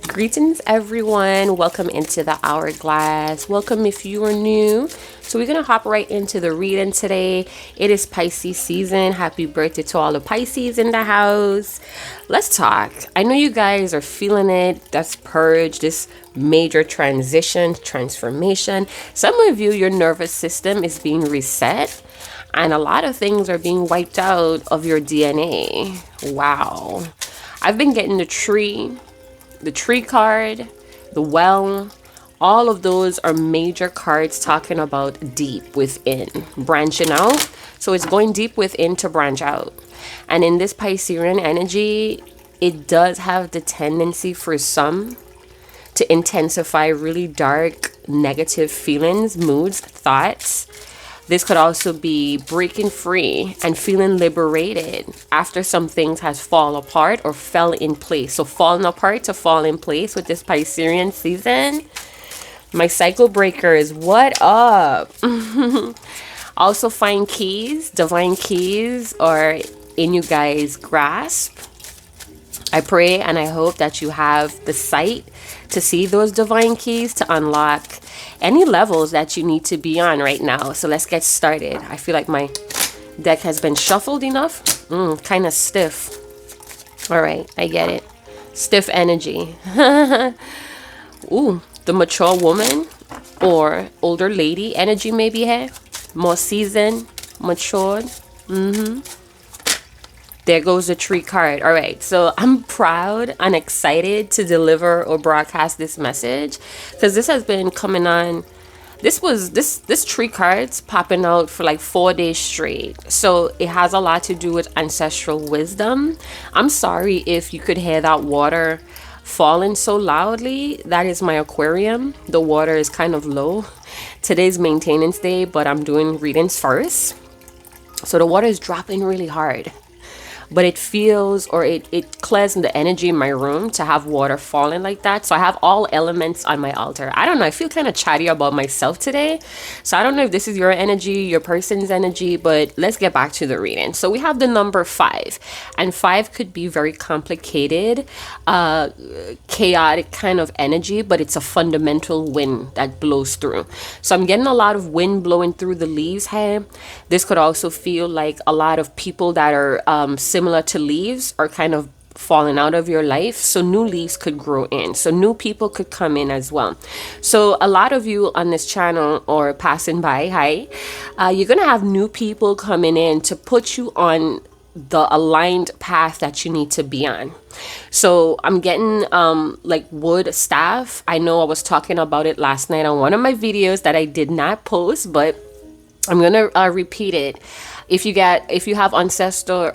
Greetings, everyone. Welcome into the Hourglass. Welcome if you are new. So, we're going to hop right into the reading today. It is Pisces season. Happy birthday to all the Pisces in the house. Let's talk. I know you guys are feeling it. That's purge, this major transition, transformation. Some of you, your nervous system is being reset, and a lot of things are being wiped out of your DNA. Wow. I've been getting the tree card, the well, all of those are major cards talking about deep within, branching out. So it's going deep within to branch out. And in this Piscean energy, it does have the tendency for some to intensify really dark, negative feelings, moods, thoughts. This could also be breaking free and feeling liberated after some things has fall apart or fell in place. So falling apart to fall in place with this Piscean season. My cycle breaker is what up? Also find keys, divine keys are in you guys' grasp. I pray and I hope that you have the sight to see those divine keys to unlock any levels that you need to be on right now. So let's get started. I feel like my deck has been shuffled enough. Kind of stiff. All right, I get it. Stiff energy. Ooh, the mature woman or older lady energy maybe here. More seasoned, matured. There goes the tree card. All right, so I'm proud and excited to deliver or broadcast this message because this has been coming on. This tree card's popping out for like 4 days straight. So it has a lot to do with ancestral wisdom. I'm sorry if you could hear that water falling so loudly. That is my aquarium. The water is kind of low. Today's maintenance day, but I'm doing readings first. So the water is dropping really hard. But it feels, or it clears the energy in my room to have water falling like that. So I have all elements on my altar. I don't know, I feel kind of chatty about myself today. So I don't know if this is your energy, your person's energy, but let's get back to the reading. So we have the number 5, and 5 could be very complicated, chaotic kind of energy, but it's a fundamental wind that blows through. So I'm getting a lot of wind blowing through the leaves here. This could also feel like a lot of people that are similar to leaves are kind of falling out of your life, so new leaves could grow in, so new people could come in as well. So a lot of you on this channel or passing by, hi, you're gonna have new people coming in to put you on the aligned path that you need to be on. So I'm getting like wood staff. I know I was talking about it last night on one of my videos that I did not post, but I'm gonna repeat it. If you have ancestor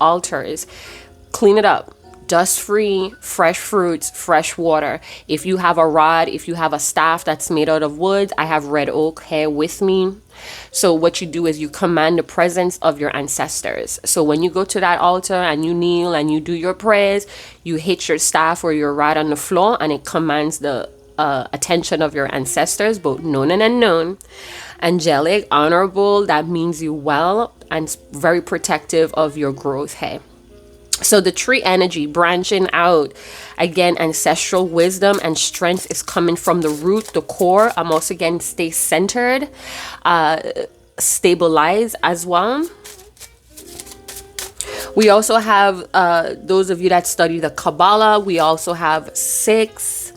altars, clean it up. Dust free, fresh fruits, fresh water. If you have a rod, if you have a staff that's made out of wood, I have red oak here with me. So what you do is you command the presence of your ancestors. So when you go to that altar and you kneel and you do your prayers, you hit your staff or your rod on the floor and it commands the attention of your ancestors, both known and unknown. Angelic, honorable, that means you well and very protective of your growth here. So the tree energy branching out, again, ancestral wisdom and strength is coming from the root, the core. I'm also getting stay centered, stabilize as well. We also have those of you that study the Kabbalah, we also have 6,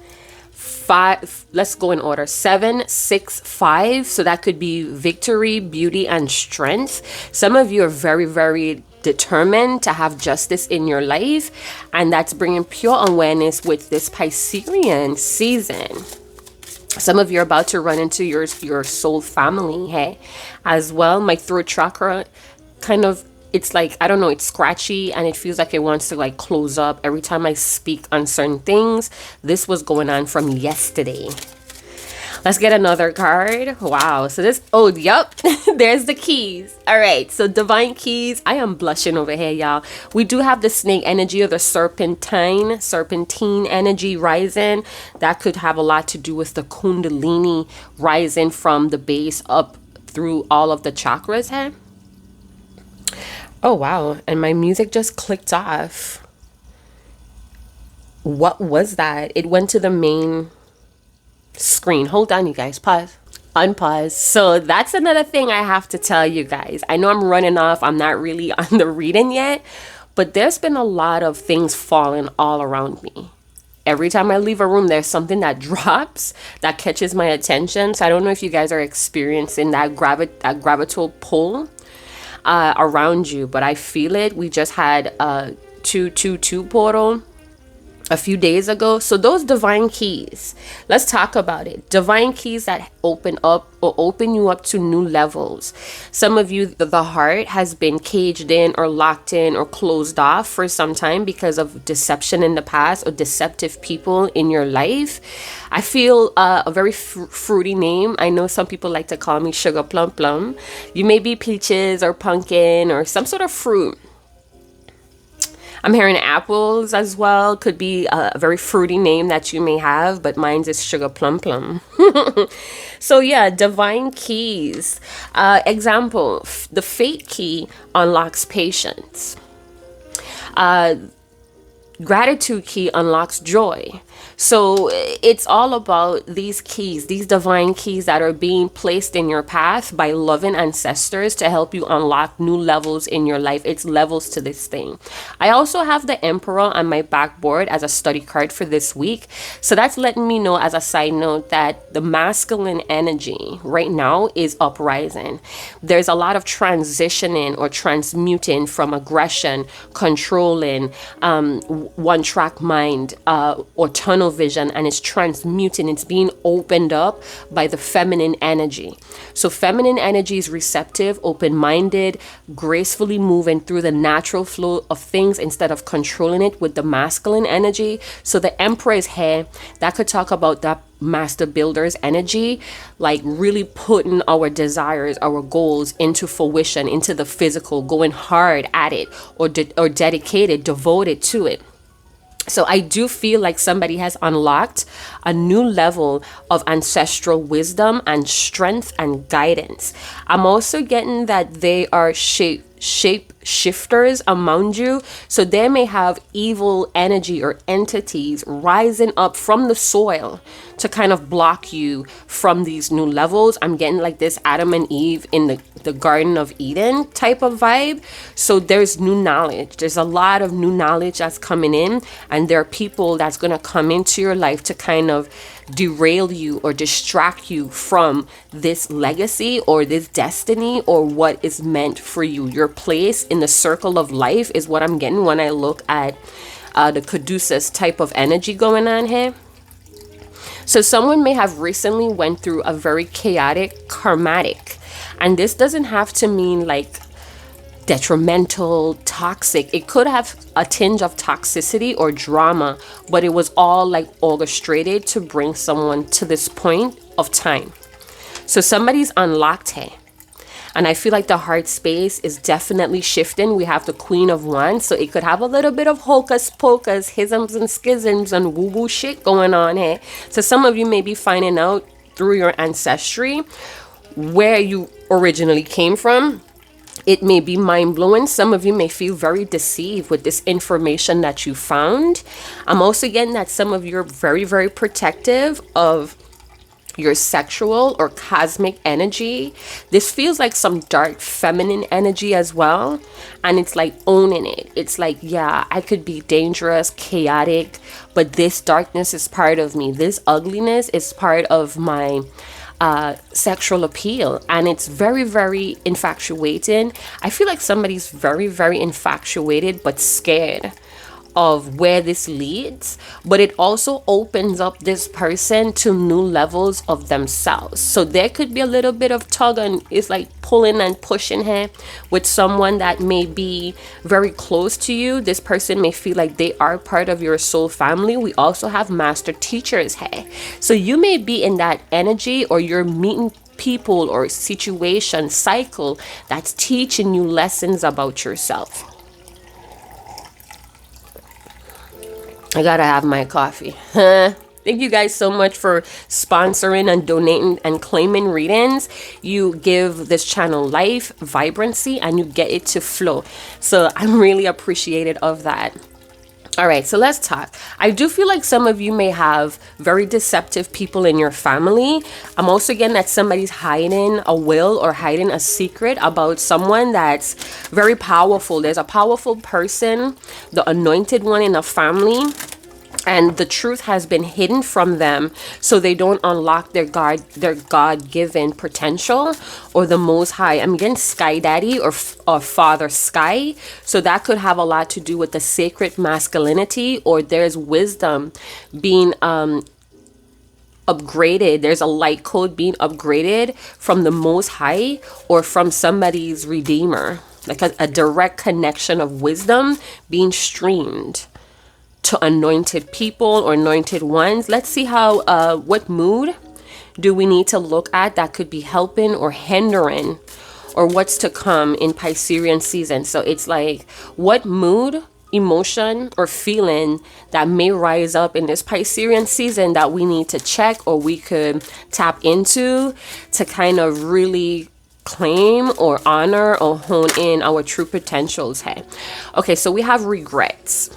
5, let's go in order, 7, 6, 5. So that could be victory, beauty, and strength. Some of you are very, very determined to have justice in your life, and that's bringing pure awareness with this Piscean season. Some of you are about to run into your soul family, hey, as well. My throat chakra kind of, it's like, I don't know, it's scratchy and it feels like it wants to like close up every time I speak on certain things. This was going on from yesterday. Let's get another card. Wow. So this, oh, yep. There's the keys. All right. So divine keys. I am blushing over here, y'all. We do have the snake energy or the serpentine energy rising. That could have a lot to do with the kundalini rising from the base up through all of the chakras here. Oh, wow. And my music just clicked off. What was that? It went to the main screen. Hold on, you guys. Pause. Unpause. So that's another thing I have to tell you guys. I know I'm running off. I'm not really on the reading yet, but there's been a lot of things falling all around me. Every time I leave a room, there's something that drops that catches my attention. So I don't know if you guys are experiencing that gravitational pull around you, but I feel it. We just had a 222 portal a few days ago. So those divine keys, let's talk about it. Divine keys that open up or open you up to new levels. Some of you, the heart has been caged in or locked in or closed off for some time because of deception in the past or deceptive people in your life. I feel a very fruity name. I know some people like to call me Sugar Plum Plum. You may be peaches or pumpkin or some sort of fruit. I'm hearing apples as well. Could be a very fruity name that you may have, but mine's is Sugar Plum Plum. So yeah, divine keys. Example, the fate key unlocks patience. Gratitude key unlocks joy. So it's all about these keys, these divine keys that are being placed in your path by loving ancestors to help you unlock new levels in your life. It's levels to this thing. I also have the Emperor on my backboard as a study card for this week. So that's letting me know, as a side note, that the masculine energy right now is uprising. There's a lot of transitioning or transmuting from aggression, controlling, one-track mind, or tunnel vision, and it's transmuting. It's being opened up by the feminine energy. So feminine energy is receptive, open-minded, gracefully moving through the natural flow of things instead of controlling it with the masculine energy. So the Emperor is here. That could talk about that master builder's energy, like really putting our desires, our goals into fruition, into the physical, going hard at it, or dedicated, devoted to it. So I do feel like somebody has unlocked a new level of ancestral wisdom and strength and guidance. I'm also getting that they are shape shifters among you. So they may have evil energy or entities rising up from the soil to kind of block you from these new levels. I'm getting like this Adam and Eve in the Garden of Eden type of vibe. So there's new knowledge. There's a lot of new knowledge that's coming in, and there are people that's going to come into your life to kind of derail you or distract you from this legacy or this destiny or what is meant for you. Your place in the circle of life is what I'm getting when I look at the Caduceus type of energy going on here. So someone may have recently went through a very chaotic karmatic, and this doesn't have to mean like detrimental, toxic. It could have a tinge of toxicity or drama, but it was all like orchestrated to bring someone to this point of time. So somebody's unlocked here. And I feel like the heart space is definitely shifting. We have the Queen of Wands, so it could have a little bit of hocus pocus, hisms and schisms and woo-woo shit going on here. So some of you may be finding out through your ancestry where you originally came from. It may be mind-blowing. Some of you may feel very deceived with this information that you found. I'm also getting that some of you are very, very protective of your sexual or cosmic energy. This feels like some dark feminine energy as well, and it's like owning it. It's like, yeah, I could be dangerous, chaotic, but this darkness is part of me. This ugliness is part of my sexual appeal, and it's very, very infatuating. I feel like somebody's very, very infatuated but scared of where this leads, but it also opens up this person to new levels of themselves. So there could be a little bit of tug and it's like pulling and pushing here with someone that may be very close to you. This person may feel like they are part of your soul family. We also have master teachers here. So you may be in that energy, or you're meeting people or situation cycle that's teaching you lessons about yourself. I gotta have my coffee. Thank you guys so much for sponsoring and donating and claiming readings. You give this channel life, vibrancy, and you get it to flow. So I'm really appreciative of that. All right, so let's talk. I do feel like some of you may have very deceptive people in your family. I'm also getting that somebody's hiding a will or hiding a secret about someone that's very powerful. There's a powerful person, the anointed one in a family, and the truth has been hidden from them, so they don't unlock their God-given potential, or the Most High. I'm getting Sky Daddy or Father Sky, so that could have a lot to do with the sacred masculinity, or there's wisdom being upgraded. There's a light code being upgraded from the Most High or from somebody's redeemer, like a direct connection of wisdom being streamed to anointed people or anointed ones. Let's see how what mood do we need to look at that could be helping or hindering, or what's to come in Piscean season. So it's like, what mood, emotion, or feeling that may rise up in this Piscean season that we need to check, or we could tap into to kind of really claim or honor or hone in our true potentials. Hey, okay, so we have regrets.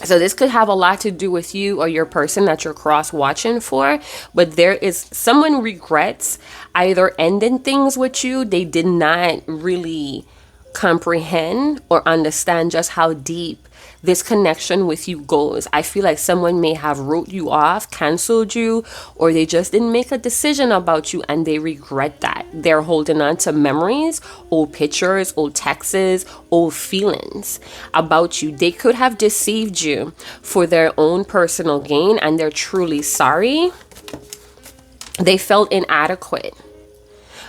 So this could have a lot to do with you or your person that you're cross watching for, but there is someone regrets either ending things with you. They did not really comprehend or understand just how deep this connection with you goes. I feel like someone may have wrote you off, canceled you, or they just didn't make a decision about you and they regret that. They're holding on to memories, old pictures, old texts, old feelings about you. They could have deceived you for their own personal gain, and they're truly sorry. They felt inadequate.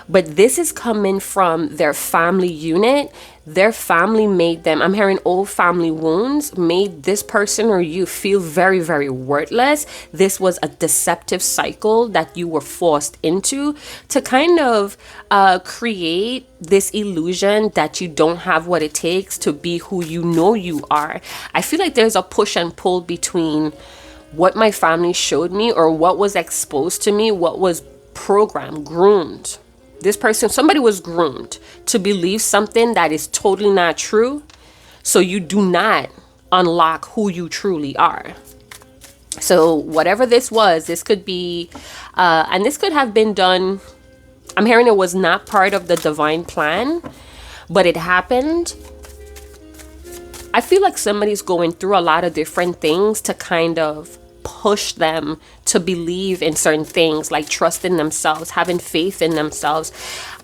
But this is coming from their family unit. Their family made them, I'm hearing old family wounds, made this person or you feel very, very worthless. This was a deceptive cycle that you were forced into to kind of create this illusion that you don't have what it takes to be who you know you are. I feel like there's a push and pull between what my family showed me, or what was exposed to me, what was programmed, groomed. This person, somebody was groomed to believe something that is totally not true. So you do not unlock who you truly are. So whatever this was, this could be, and this could have been done. I'm hearing it was not part of the divine plan, but it happened. I feel like somebody's going through a lot of different things to kind of push them to believe in certain things, like trusting themselves, having faith in themselves.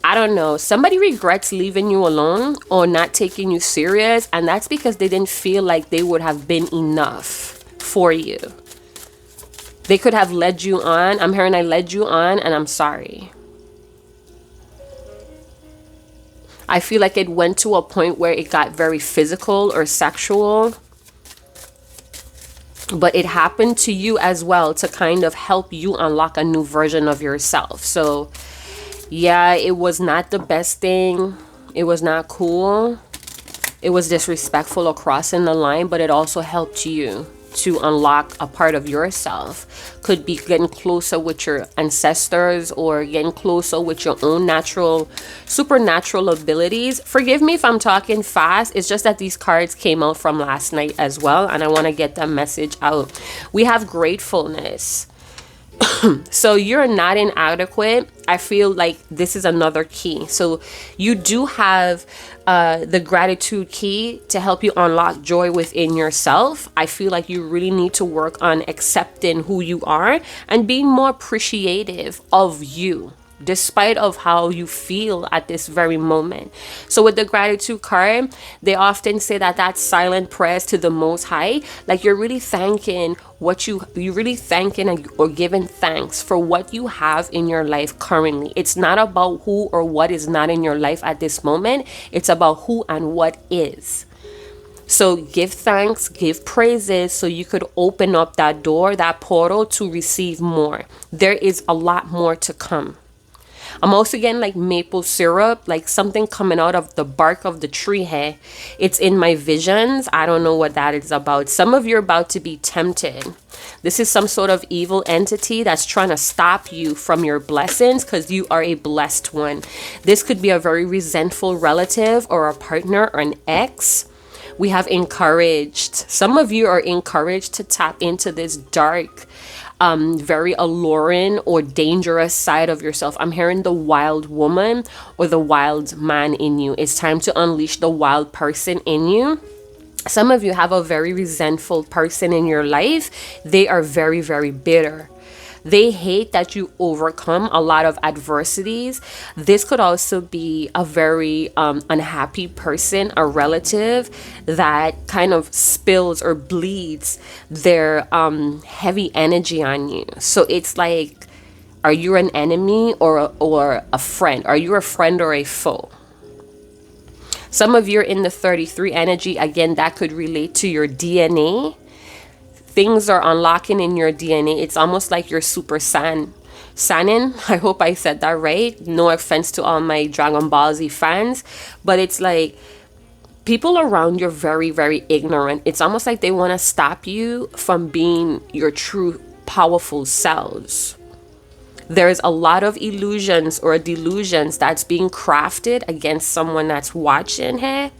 I don't know. Somebody regrets leaving you alone or not taking you serious, and that's because they didn't feel like they would have been enough for you. They could have led you on. I'm hearing I led you on, and I'm sorry. I feel like it went to a point where it got very physical or sexual. But it happened to you as well to kind of help you unlock a new version of yourself. So yeah, it was not the best thing. It was not cool. It was disrespectful or crossing the line, but it also helped you to unlock a part of yourself. Could be getting closer with your ancestors, or getting closer with your own natural, supernatural abilities. Forgive me if I'm talking fast. It's just that these cards came out from last night as well, and I want to get that message out. We have gratefulness. So you're not inadequate. I feel like this is another key. So you do have the gratitude key to help you unlock joy within yourself. I feel like you really need to work on accepting who you are and being more appreciative of you, despite of how you feel at this very moment. So with the gratitude card, they often say that that's silent prayers to the Most High. Like you're really thanking what you're really thanking or giving thanks for what you have in your life currently. It's not about who or what is not in your life at this moment. It's about who and what is. So give thanks, give praises, so you could open up that door, that portal to receive more. There is a lot more to come. I'm also getting like maple syrup, like something coming out of the bark of the tree here. It's in my visions. I don't know what that is about. Some of you are about to be tempted. This is some sort of evil entity that's trying to stop you from your blessings because you are a blessed one. This could be a very resentful relative or a partner or an ex. We have encouraged. Some of you are encouraged to tap into this dark, very alluring or dangerous side of yourself. I'm hearing the wild woman or the wild man in you. It's time to unleash the wild person in you. Some of you have a very resentful person in your life. They are very, very bitter. They hate that you overcome a lot of adversities. This could also be a very unhappy person, a relative that kind of spills or bleeds their heavy energy on you. So it's like, are you an enemy or a friend? Are you a friend or a foe? Some of you are in the 33 energy. Again, that could relate to your DNA. Things are unlocking in your DNA. It's almost like you're super Saiyan. I hope I said that right. No offense to all my Dragon Ball Z fans. But it's like people around you are very, very ignorant. It's almost like they want to stop you from being your true powerful selves. There's a lot of illusions or delusions that's being crafted against someone that's watching here.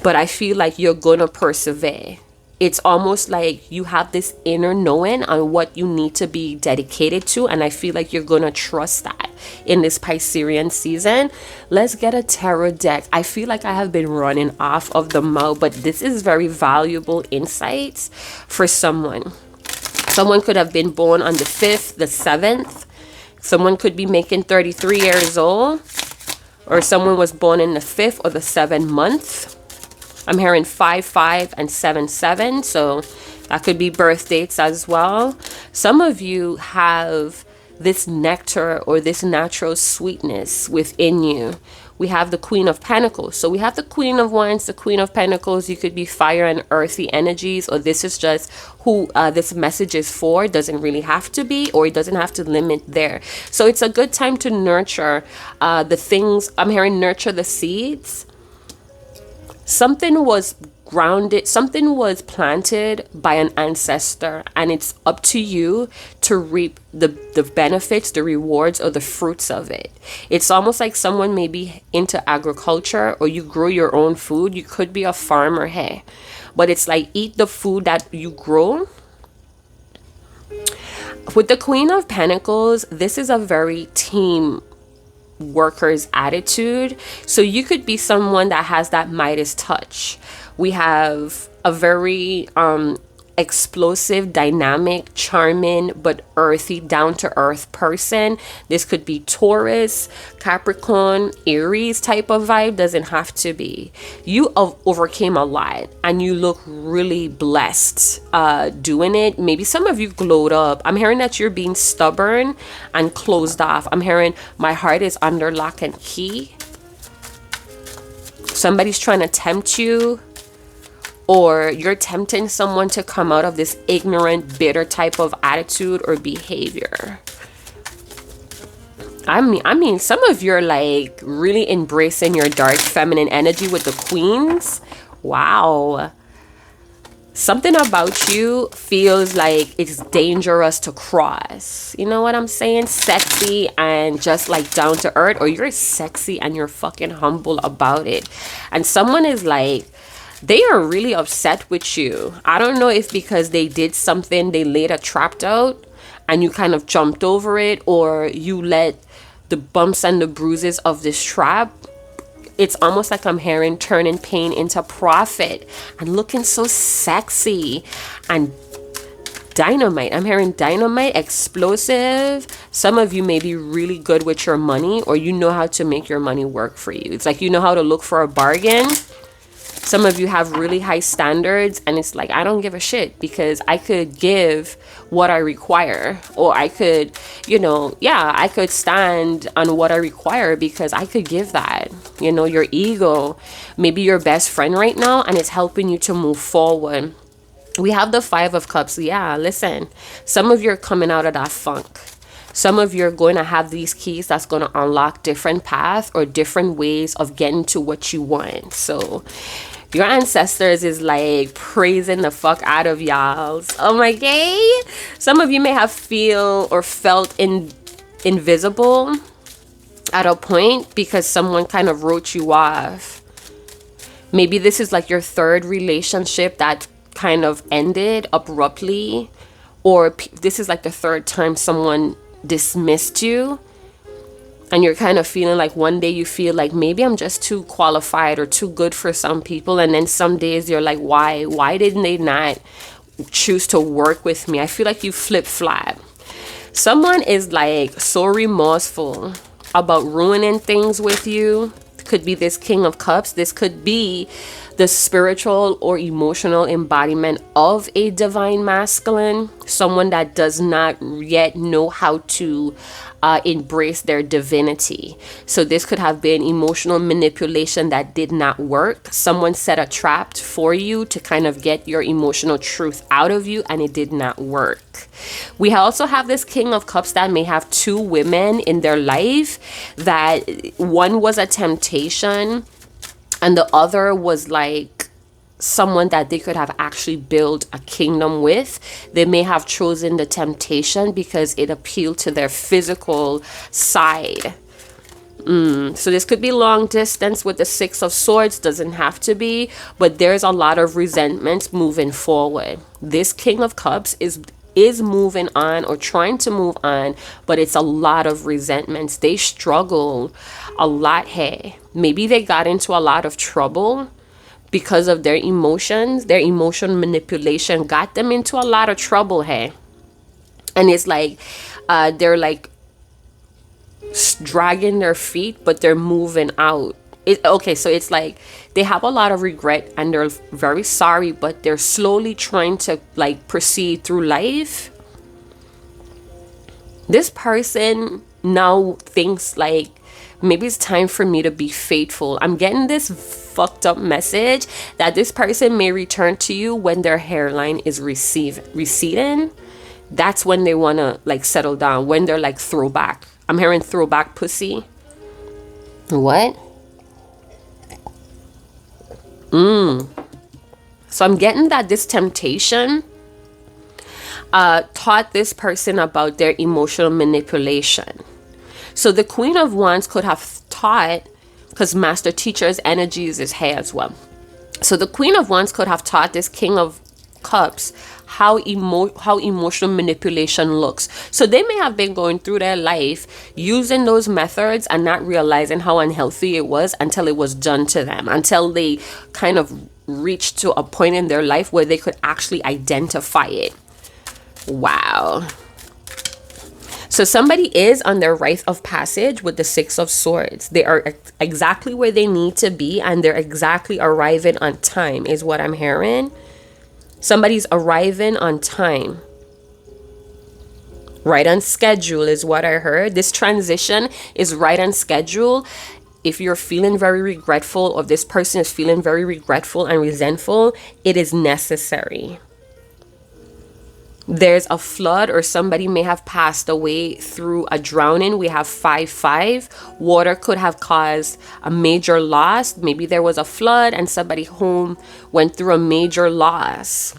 But I feel like you're going to persevere. It's almost like you have this inner knowing on what you need to be dedicated to. And I feel like you're going to trust that in this Piscean season. Let's get a tarot deck. I feel like I have been running off of the mouth, but this is very valuable insights for someone. Someone could have been born on the 5th, the 7th. Someone could be making 33 years old. Or someone was born in the 5th or the 7th month. I'm hearing 5/5 and 7/7, so that could be birth dates as well. Some of you have this nectar or this natural sweetness within you. We have the Queen of Pentacles. So we have the Queen of Wands, the Queen of Pentacles. You could be fire and earthy energies, or this is just who this message is for. It doesn't really have to be, or it doesn't have to limit there. So it's a good time to nurture the things. I'm hearing nurture the seeds. Something was grounded, something was planted by an ancestor, and it's up to you to reap the benefits, the rewards, or the fruits of it. It's almost like someone may be into agriculture, or you grow your own food. You could be a farmer here, but it's like eat the food that you grow. With the Queen of Pentacles, this is a very team worker's attitude. So you could be someone that has that Midas touch. We have a very explosive, dynamic, charming, but earthy, down-to-earth person. This could be Taurus, Capricorn, Aries type of vibe. Doesn't have to be. You overcame a lot and you look really blessed doing it. Maybe some of you glowed up. I'm hearing that you're being stubborn and closed off. I'm hearing my heart is under lock and key. Somebody's trying to tempt you, or you're tempting someone to come out of this ignorant, bitter type of attitude or behavior. I mean, some of you are like really embracing your dark feminine energy with the queens. Wow. Something about you feels like it's dangerous to cross. You know what I'm saying? Sexy and just like down to earth, or you're sexy and you're fucking humble about it. And someone is like, they are really upset with you. I don't know if because they did something, they laid a trap out and you kind of jumped over it, or you let the bumps and the bruises of this trap. It's almost like I'm hearing turning pain into profit and looking so sexy and dynamite. I'm hearing dynamite, explosive. Some of you may be really good with your money, or you know how to make your money work for you. It's like you know how to look for a bargain. Some of you have really high standards, and it's like, I don't give a shit because I could give what I require, or I could, I could stand on what I require because I could give that. Your ego, maybe your best friend right now, and it's helping you to move forward. We have the 5 of Cups. Yeah, listen, some of you are coming out of that funk. Some of you are going to have these keys that's going to unlock different paths or different ways of getting to what you want. So your ancestors is like praising the fuck out of y'all. Oh my god. Some of you may have felt invisible at a point because someone kind of wrote you off. Maybe this is like your third relationship that kind of ended abruptly, or this is like the third time someone dismissed you, and you're kind of feeling like one day you feel like maybe I'm just too qualified or too good for some people, and then some days you're like, why didn't they not choose to work with me? I feel like you flip-flop. Someone is like so remorseful about ruining things with you. Could be this King of Cups. This could be the spiritual or emotional embodiment of a divine masculine, someone that does not yet know how to embrace their divinity. So this could have been emotional manipulation that did not work. Someone set a trap for you to kind of get your emotional truth out of you, and it did not work. We also have this King of Cups that may have two women in their life, that one was a temptation and the other was like someone that they could have actually built a kingdom with. They may have chosen the temptation because it appealed to their physical side. So this could be long distance with the Six of Swords, doesn't have to be, but there's a lot of resentment moving forward. This King of Cups is moving on or trying to move on, but it's a lot of resentments. They struggle a lot here. Maybe they got into a lot of trouble because of their emotions. Their emotion manipulation got them into a lot of trouble here. And it's like they're like dragging their feet, but they're moving out. Okay, so it's like they have a lot of regret and they're very sorry, but they're slowly trying to like proceed through life. This person now thinks like, maybe it's time for me to be faithful. I'm getting this fucked up message that this person may return to you when their hairline is receding. That's when they want to like settle down, when they're like throwback. I'm hearing throwback pussy. What? So I'm getting that this temptation taught this person about their emotional manipulation. So the Queen of Wands could have taught, because Master Teacher's energies is here as well. So the Queen of Wands could have taught this King of Cups how emotional manipulation looks. So they may have been going through their life using those methods and not realizing how unhealthy it was until it was done to them, until they kind of reached to a point in their life where they could actually identify it. Wow. So somebody is on their rite of passage with the Six of Swords. They are exactly where they need to be, and they're exactly arriving on time is what I'm hearing. Somebody's arriving on time. Right on schedule is what I heard. This transition is right on schedule. If you're feeling very regretful, or this person is feeling very regretful and resentful, it is necessary. There's a flood, or somebody may have passed away through a drowning. We have 5-5. Water could have caused a major loss. Maybe there was a flood and somebody home went through a major loss.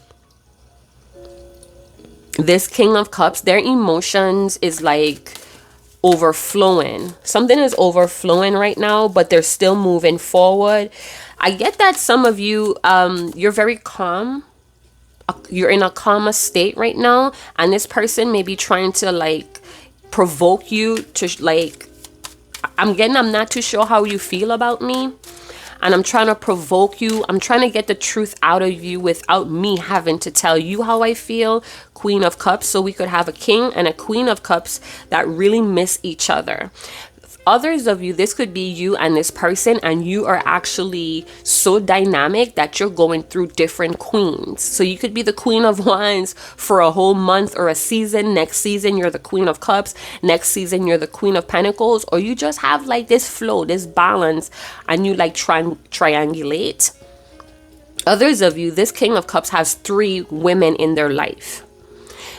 This King of Cups, their emotions is like overflowing. Something is overflowing right now, but they're still moving forward. I get that some of you, you're very calm. You're in a calmer state right now, and this person may be trying to like provoke you to like, I'm not too sure how you feel about me, and I'm trying to provoke you. I'm trying to get the truth out of you without me having to tell you how I feel. Queen of Cups, so we could have a King and a Queen of Cups that really miss each other. Others of you, this could be you and this person, and you are actually so dynamic that you're going through different queens. So you could be the Queen of Wands for a whole month or a season. Next season you're the Queen of Cups. Next season you're the Queen of Pentacles. Or you just have like this flow, this balance, and you like triangulate. Others of you, this King of Cups has 3 women in their life.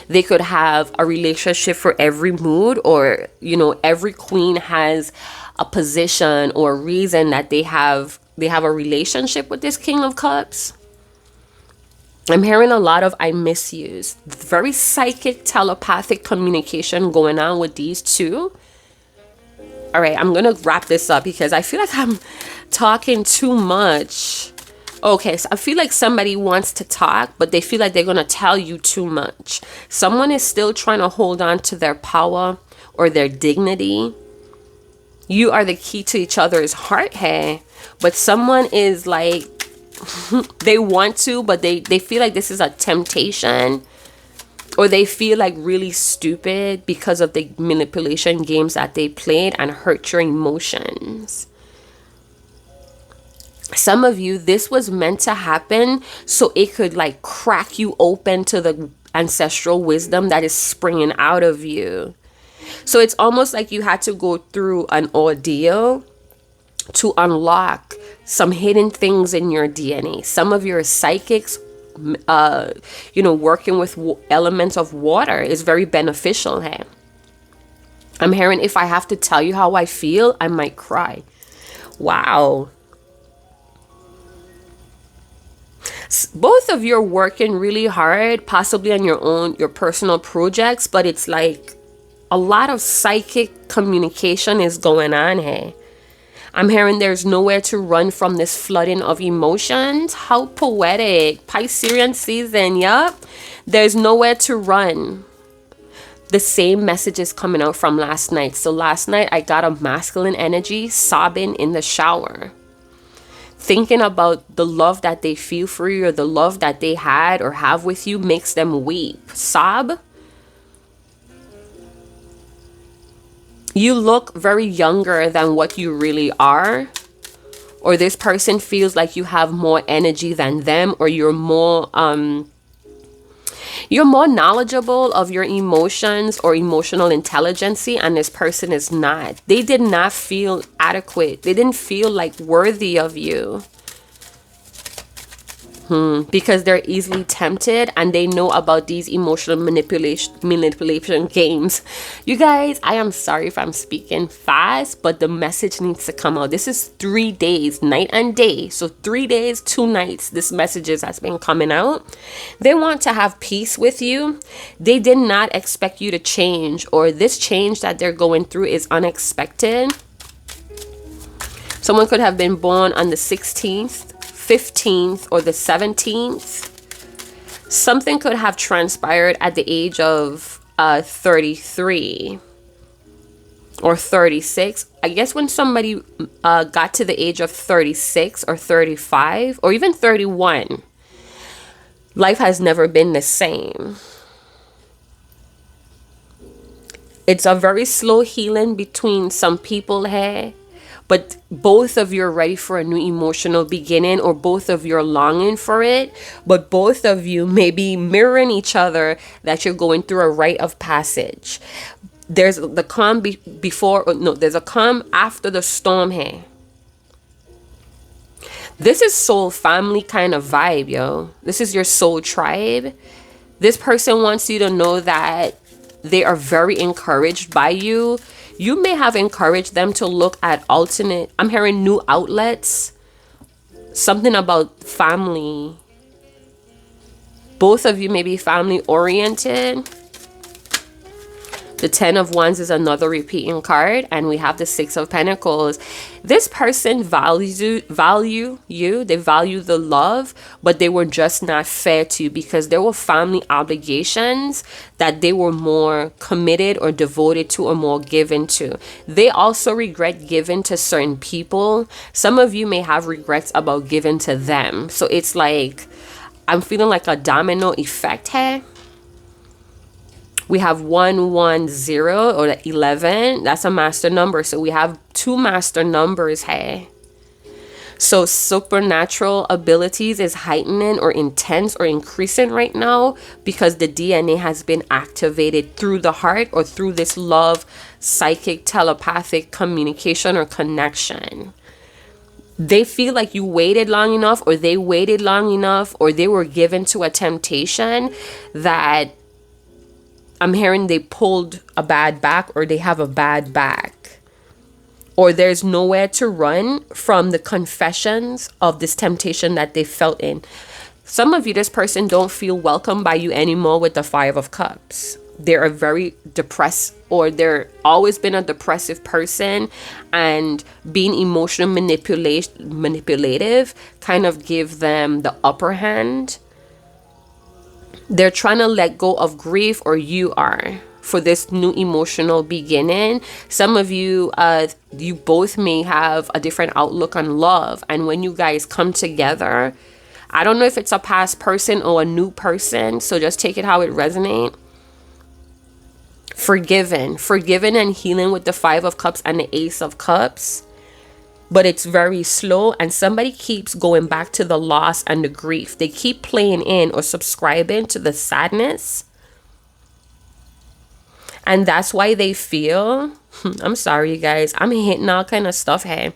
They could have a relationship for every mood, or, you know, every queen has a position or reason that they have a relationship with this King of Cups. I'm hearing a lot of I miss yous. Very psychic, telepathic communication going on with these two. All right, I'm going to wrap this up because I feel like I'm talking too much. Okay, so I feel like somebody wants to talk, but they feel like they're going to tell you too much. Someone is still trying to hold on to their power or their dignity. You are the key to each other's heart, hey. But someone is like, they want to, but they feel like this is a temptation. Or they feel like really stupid because of the manipulation games that they played and hurt your emotions. Some of you, this was meant to happen so it could like crack you open to the ancestral wisdom that is springing out of you. So it's almost like you had to go through an ordeal to unlock some hidden things in your DNA. Some of your psychics, working with elements of water is very beneficial here. I'm hearing, if I have to tell you how I feel, I might cry. Wow. Both of you are working really hard, possibly on your personal projects, but it's like a lot of psychic communication is going on here. I'm hearing there's nowhere to run from this flooding of emotions. How poetic. Piscean season, yup. There's nowhere to run. The same message is coming out from last night. So last night I got a masculine energy sobbing in the shower, thinking about the love that they feel for you or the love that they had or have with you makes them weep. Sob. You look very younger than what you really are. Or this person feels like you have more energy than them, or you're more knowledgeable of your emotions or emotional intelligence, and this person is not. They did not feel adequate. They didn't feel like worthy of you. Because they're easily tempted and they know about these emotional manipulation games. You guys, I am sorry if I'm speaking fast, but the message needs to come out. This is 3 days, night and day. So 3 days, 2 nights, this message has been coming out. They want to have peace with you. They did not expect you to change, or this change that they're going through is unexpected. Someone could have been born on the 16th. 15th or the 17th. Something could have transpired at the age of 33 or 36. I guess when somebody got to the age of 36 or 35 or even 31, life has never been the same. It's a very slow healing between some people here. But both of you are ready for a new emotional beginning, or both of you are longing for it. But both of you may be mirroring each other that you're going through a rite of passage. There's the calm there's a calm after the storm here. This is soul family kind of vibe, yo. This is your soul tribe. This person wants you to know that they are very encouraged by you. You may have encouraged them to look at alternate, I'm hearing new outlets, something about family. Both of you may be family oriented. The 10 of Wands is another repeating card, and we have the 6 of Pentacles. This person value you. They value the love, but they were just not fair to you because there were family obligations that they were more committed or devoted to or more given to. They also regret giving to certain people. Some of you may have regrets about giving to them. So it's like, I'm feeling like a domino effect here. We have 110 or 11. That's a master number. So we have 2 master numbers here. So supernatural abilities is heightening or intense or increasing right now because the DNA has been activated through the heart or through this love, psychic, telepathic communication or connection. They feel like you waited long enough, or they waited long enough, or they were given to a temptation that I'm hearing they pulled a bad back, or they have a bad back, or there's nowhere to run from the confessions of this temptation that they felt in. Some of you, this person don't feel welcome by you anymore with the 5 of Cups. they're a very depressed, or they're always been a depressive person, and being manipulative kind of give them the upper hand. They're trying to let go of grief, or you are, for this new emotional beginning. Some of you, you both may have a different outlook on love, and when you guys come together, I don't know if it's a past person or a new person, so just take it how it resonates. Forgiven and healing with the 5 of Cups and the Ace of Cups, but it's very slow, and somebody keeps going back to the loss and the grief. They keep playing in or subscribing to the sadness, and that's why they feel I'm sorry, you guys, I'm hitting all kind of stuff here.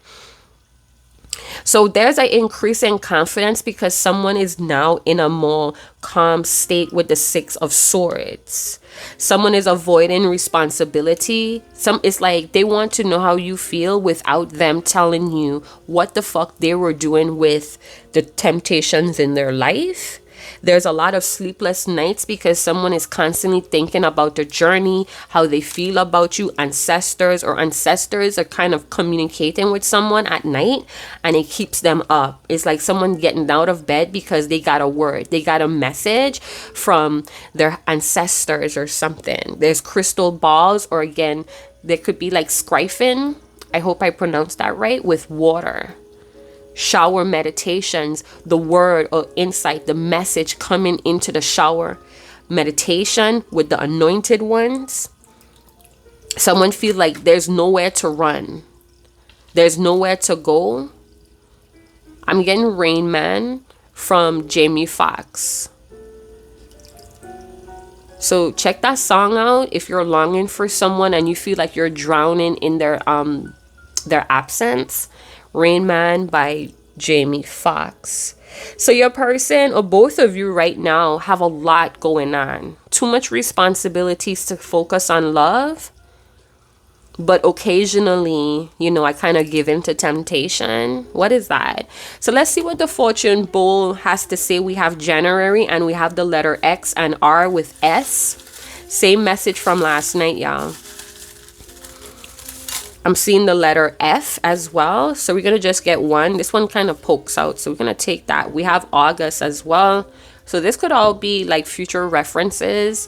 So there's an increase in confidence because someone is now in a more calm state with the 6 of Swords. Someone is avoiding responsibility. It's like they want to know how you feel without them telling you what the fuck they were doing with the temptations in their life. There's a lot of sleepless nights because someone is constantly thinking about the journey, how they feel about you. Ancestors are kind of communicating with someone at night, and it keeps them up. It's like someone getting out of bed because they got a word, they got a message from their ancestors or something. There's crystal balls, or again, there could be like scryphing. I hope I pronounced that right, with water. Shower meditations, the word or insight, the message coming into the shower meditation with the anointed ones. Someone feels like there's nowhere to run, there's nowhere to go. I'm getting Rain Man from Jamie Foxx. So check that song out if you're longing for someone and you feel like you're drowning in their absence. Rain Man by Jamie Foxx. So your person, or both of you right now, have a lot going on. Too much responsibilities to focus on love. But occasionally, I kind of give in to temptation. What is that? So let's see what the fortune bowl has to say. We have January, and we have the letter X and R with S. Same message from last night, y'all. I'm seeing the letter F as well. So we're going to just get one. This one kind of pokes out, so we're going to take that. We have August as well. So this could all be like future references.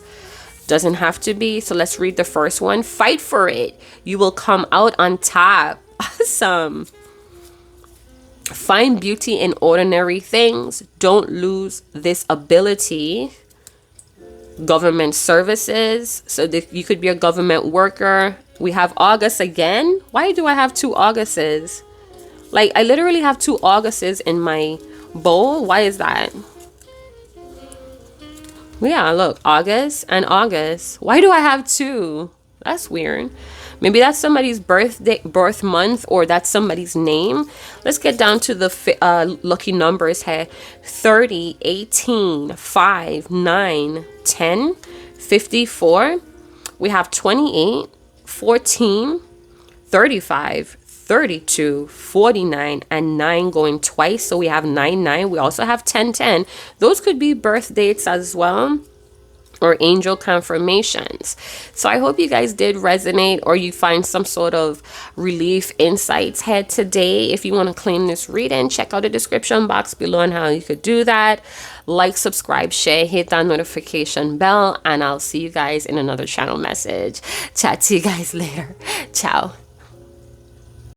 Doesn't have to be. So let's read the first one. Fight for it. You will come out on top. Awesome. Find beauty in ordinary things. Don't lose this ability. Government services. So you could be a government worker. We have August again. Why do I have 2 Augusts? Like, I literally have 2 Augusts in my bowl. Why is that? Yeah, look, August and August. Why do I have 2? That's weird. Maybe that's somebody's birth month, or that's somebody's name. Let's get down to the lucky numbers here. 30, 18, 5, 9, 10, 54. We have 28, 14, 35, 32, 49, and 9 going twice. So we have 9, 9. We also have 10, 10. Those could be birth dates as well, or angel confirmations. So I hope you guys did resonate, or you find some sort of relief, insights here today. If you want to claim this reading, check out the description box below on how you could do that. Like, subscribe, share, hit that notification bell, and I'll see you guys in another channel message. Chat to you guys later. Ciao.